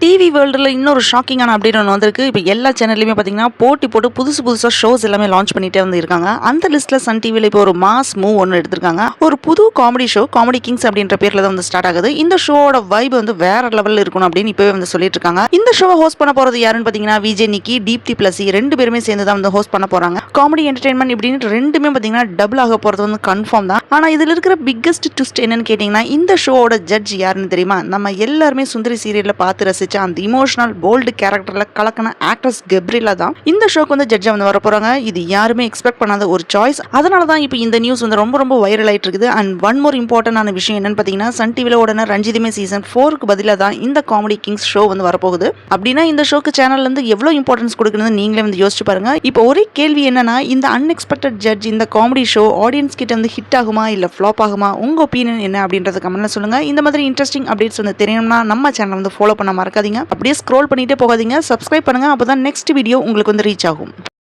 TV வேர்ல்டில் இன்னொரு ஷாக்கிங்கான update ஒன்று வந்திருக்கு. இப்போ எல்லா சேனல்லையுமே பார்த்தீங்கன்னா போட்டி போட்டு புதுசாக ஷோஸ் எல்லாமே லான்ச் பண்ணிட்டே வந்து இருக்காங்க. அந்த லிஸ்ட்டில் சன் டிவியில் இப்போ ஒரு மாஸ் மூவ் ஒன்று எடுத்திருக்காங்க. ஒரு புது காமெடி ஷோ காமெடி கிங்ஸ் அப்படின்ற பேரில் தான் வந்து ஸ்டார்ட் ஆகுது. இந்த ஷோவோட வைப் வந்து வேற லெவலில் இருக்கணும் அப்படின்னு இப்போவே வந்து சொல்லிட்டு இருக்காங்க. இந்த ஷோவை ஹோஸ்ட் பண்ண போகிறது யாருன்னு பார்த்தீங்கன்னா விஜய் நிக்கி, தீப்தி பிளஸி ரெண்டு பேருமே சேர்ந்து தான் வந்து ஹோஸ்ட் பண்ண போகிறாங்க. காமெடி என்டர்டைன்மெண்ட் இப்படின்னு ரெண்டுமே பார்த்தீங்கன்னா டபுள் ஆக போகிறது வந்து கன்ஃபார்ம் தான். ஆனால் இதில் இருக்கிற பிக்கஸ்ட் ட்விஸ்ட் என்னன்னு கேட்டிங்கன்னா இந்த ஷோவோட ஜட்ஜ் யாருன்னு தெரியுமா? நம்ம எல்லாருமே சுந்தரி சீரியலில் பார்த்து ரசிச்ச அந்த இமோஷனல் போல்டு கேரக்டர்ல கலக்கின ஆக்ட்ரஸ் கெப்ரிலா தான் இந்த ஷோக்கு வந்து ஜட்ஜா வந்து வர போறாங்க. இது யாருமே எக்ஸ்பெக்ட் பண்ணாத ஒரு சாய்ஸ். அதனால தான் இப்போ இந்த நியூஸ் வந்து ரொம்ப வைரல் ஆயிட்டு இருக்குது. அண்ட் ஒன் மோர் இம்பார்ட்டன்டான விஷயம் என்னன்னு பார்த்தீங்கன்னா சன் டிவில உடனே ரஞ்சிதமே சீசன் 4க்கு பதிலாக தான் இந்த காமெடி கிங்ஸ் ஷோ வந்து வரப்போகுது. அப்படின்னா இந்த ஷோக்கு சேனல்ல இருந்து எவ்வளவு இம்பார்ட்டன்ஸ் கொடுக்கணும்னு நீங்களே வந்து யோசிச்சு பாருங்க. இப்போ ஒரே கேள்வி என்னன்னா இந்த அன்எக்ஸ்பெக்டட் ஜட்ஜ் இந்த காமெடி ஷோ ஆடியன்ஸ் கிட்ட வந்து ஹிட் ஆகுமா இல்ல ஃப்ளாப் ஆகுமா? உங்க ஒப்பீனியன் என்ன அப்படின்றத கமெண்ட்ல சொல்லுங்க. இந்த மாதிரி இன்ட்ரெஸ்டிங் அப்டேட்ஸ் வந்து தெரியணும்னா நம்ம சேனல் வந்து ஃபாலோ பண்ண மறக்காதீங்க. அப்படியே ஸ்க்ரோல் பண்ணிட்டே போகாதீங்க, சப்ஸ்கிரைப் பண்ணுங்க. அப்பதான் நெக்ஸ்ட் வீடியோ உங்களுக்கு வந்து ரீச் ஆகும்.